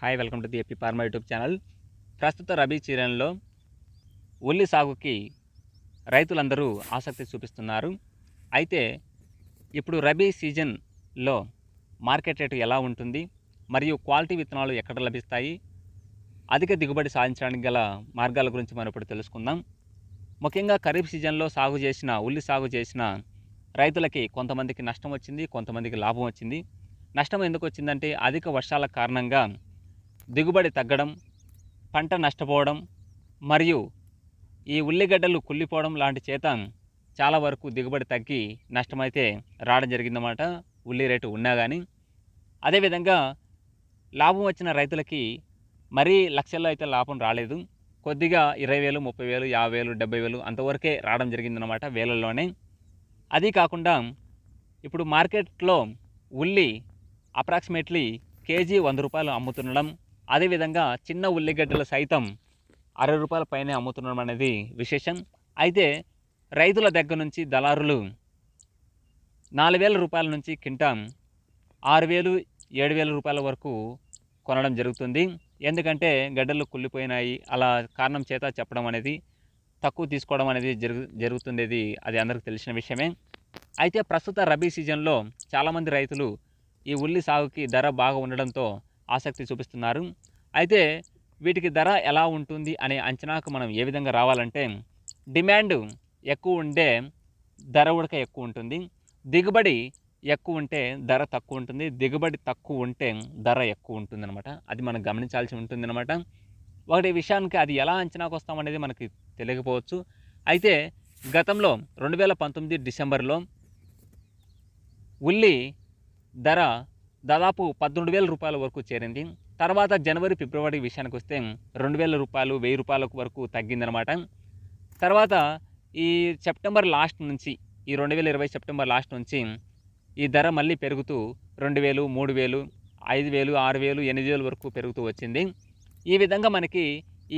Hi welcome to the AP pharma YouTube channel. ప్రస్తుత రబీ సీజన్లో ఉల్లి సాగుకి రైతులందరూ ఆసక్తి చూపిస్తున్నారు. అయితే ఇప్పుడు రబీ సీజన్లో మార్కెట్ రేటు ఎలా ఉంటుంది, మరియు క్వాలిటీ విత్తనాలు ఎక్కడ లభిస్తాయి, అధిక దిగుబడి సాధించడానికి గల మార్గాల గురించి మనం ఇప్పుడు తెలుసుకుందాం. ముఖ్యంగా ఖరీఫ్ సీజన్లో ఉల్లి సాగు చేసిన రైతులకి కొంతమందికి నష్టం వచ్చింది, కొంతమందికి లాభం వచ్చింది. నష్టం ఎందుకు వచ్చిందంటే అధిక వర్షాల కారణంగా దిగుబడి తగ్గడం, పంట నష్టపోవడం, మరియు ఈ ఉల్లిగడ్డలు కుళ్ళిపోవడం లాంటి చేత చాలా వరకు దిగుబడి తగ్గి నష్టమైతే రావడం జరిగిందన్నమాట, ఉల్లి రేటు ఉన్నా కానీ. అదేవిధంగా లాభం వచ్చిన రైతులకి మరీ లక్షల్లో అయితే లాభం రాలేదు. కొద్దిగా 20,000, 30,000, 50,000, 70,000 అంతవరకే రావడం జరిగిందన్నమాట, వేలల్లోనే. అది కాకుండా ఇప్పుడు మార్కెట్లో ఉల్లి అప్రాక్సిమేట్లీ కేజీ 100 రూపాయలు అమ్ముతుండడం, అదేవిధంగా చిన్న ఉల్లిగడ్డలు సైతం 60 రూపాయల పైనే అమ్ముతుండడం అనేది విశేషం. అయితే రైతుల దగ్గర నుంచి దళారులు 4,000 రూపాయల నుంచి కింటా 6,000, 7,000 రూపాయల వరకు కొనడం జరుగుతుంది. ఎందుకంటే గడ్డలు కుళ్ళిపోయినాయి అలా కారణం చేత చెప్పడం అనేది, తక్కువ తీసుకోవడం అనేది జరుగుతుండేది, అది అందరికీ తెలిసిన విషయమే. అయితే ప్రస్తుత రబీ సీజన్లో చాలామంది రైతులు ఈ ఉల్లి సాగుకి ధర బాగా ఉండడంతో ఆసక్తి చూపిస్తున్నారు. అయితే వీటికి ధర ఎలా ఉంటుంది అనే అంచనాకు మనం ఏ విధంగా రావాలంటే, డిమాండ్ ఎక్కువ ఉంటే ధర ఉడక ఎక్కువ ఉంటుంది, దిగుబడి ఎక్కువ ఉంటే ధర తక్కువ ఉంటుంది, దిగుబడి తక్కువ ఉంటే ధర ఎక్కువ ఉంటుందన్నమాట. అది మనం గమనించాల్సి ఉంటుందన్నమాట. ఒకటి విషయానికి అది ఎలా అంచనాకు వస్తామనేది మనకి తెలియకపోవచ్చు. అయితే గతంలో 2019 డిసెంబర్లో ఉల్లి ధర దాదాపు 18,000 రూపాయల వరకు చేరింది. తర్వాత జనవరి, ఫిబ్రవరి విషయానికి వస్తే 2,000 రూపాయలు, 1,000 రూపాయల వరకు తగ్గిందనమాట. తర్వాత ఈ సెప్టెంబర్ లాస్ట్ నుంచి, ఈ 2020 సెప్టెంబర్ లాస్ట్ నుంచి ఈ ధర మళ్ళీ పెరుగుతూ 2,000, 3,000, 5,000, 6,000, 8,000 వరకు పెరుగుతూ వచ్చింది. ఈ విధంగా మనకి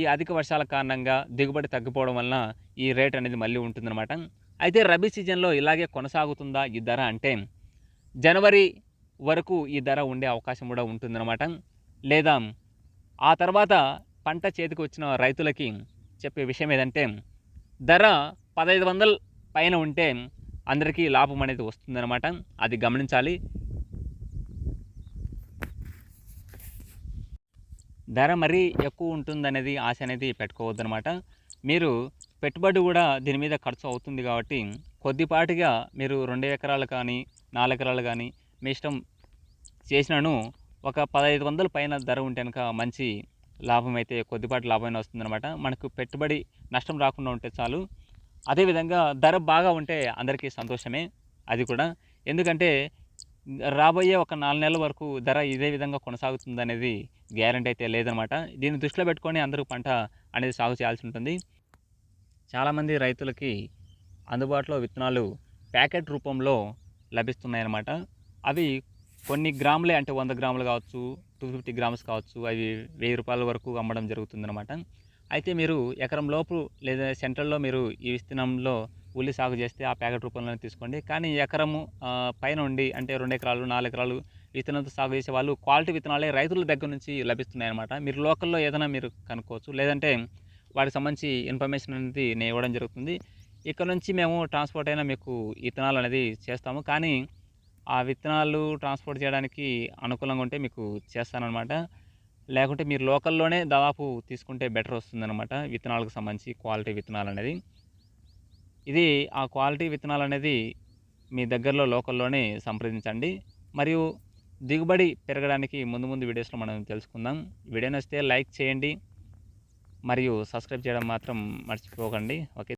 ఈ అధిక వర్షాల కారణంగా దిగుబడి తగ్గిపోవడం వలన ఈ రేట్ అనేది మళ్ళీ ఉంటుందన్నమాట. అయితే రబీ సీజన్లో ఇలాగే కొనసాగుతుందా ఈ ధర అంటే, జనవరి వరకు ఈ ధర ఉండే అవకాశం కూడా ఉంటుందన్నమాట. లేదా ఆ తర్వాత పంట చేతికి వచ్చిన రైతులకి చెప్పే విషయం ఏదంటే, ధర 1,500 పైన ఉంటే అందరికీ లాభం అనేది వస్తుందన్నమాట, అది గమనించాలి. ధర మరీ ఎక్కువ ఉంటుందనేది ఆశ అనేది పెట్టుకోవద్దనమాట. మీరు పెట్టుబడి కూడా దీని మీద ఖర్చు అవుతుంది కాబట్టి కొద్దిపాటిగా మీరు 2 ఎకరాలు కానీ 4 ఎకరాలు కానీ మీ ఇష్టం చేసినాను ఒక 1,500 పైన ధర ఉంటే కనుక మంచి లాభం అయితే, కొద్దిపాటి లాభమైనా వస్తుందన్నమాట. మనకు పెట్టుబడి నష్టం రాకుండా ఉంటే చాలు. అదేవిధంగా ధర బాగా ఉంటే అందరికీ సంతోషమే అది కూడా. ఎందుకంటే రాబోయే ఒక 4 నెలల వరకు ధర ఇదే విధంగా కొనసాగుతుందనేది గ్యారంటీ అయితే లేదనమాట. దీన్ని దృష్టిలో పెట్టుకొని అందరూ పంట అనేది సాగు చేయాల్సి ఉంటుంది. చాలామంది రైతులకి అందుబాటులో విత్తనాలు ప్యాకెట్ రూపంలో లభిస్తున్నాయన్నమాట. అవి కొన్ని గ్రాములే, అంటే 100 గ్రాములు కావచ్చు, 250 గ్రామ్స్ కావచ్చు, అవి 1,000 రూపాయల వరకు అమ్మడం జరుగుతుందన్నమాట. అయితే మీరు ఎకరం లోపు లేదా సెంట్రల్లో మీరు ఈ విస్తీర్ణంలో ఉల్లి సాగు చేస్తే ఆ ప్యాకెట్ రూపంలోనే తీసుకోండి. కానీ ఎకరము పైన ఉండి, అంటే 2 ఎకరాలు 4 ఎకరాలు విత్తనంతో సాగు చేసే వాళ్ళు క్వాలిటీ విత్తనాలే రైతుల దగ్గర నుంచి లభిస్తున్నాయన్నమాట. మీరు లోకల్లో ఏదైనా మీరు కనుక్కోవచ్చు, లేదంటే వాటికి సంబంధించి ఇన్ఫర్మేషన్ అనేది నేను ఇవ్వడం జరుగుతుంది. ఇక్కడ నుంచి మేము ట్రాన్స్పోర్ట్ అయినా మీకు విత్తనాలు అనేది చేస్తాము, కానీ ఆ విత్తనాలు ట్రాన్స్పోర్ట్ చేయడానికి అనుకూలంగా ఉంటే మీకు చేస్తానన్నమాట. లేకుంటే మీరు లోకల్లోనే దాదాపు తీసుకుంటే బెటర్ వస్తుందన్నమాట, విత్తనాలకు సంబంధించి క్వాలిటీ విత్తనాలు అనేది. ఇది ఆ క్వాలిటీ విత్తనాలు అనేది మీ దగ్గరలో లోకల్లోనే సంప్రదించండి. మరియు దిగుబడి పెరగడానికి ముందు ముందు వీడియోస్లో మనం తెలుసుకుందాం. వీడియో నచ్చితే లైక్ చేయండి మరియు సబ్స్క్రైబ్ చేయడం మాత్రం మర్చిపోకండి. ఓకే.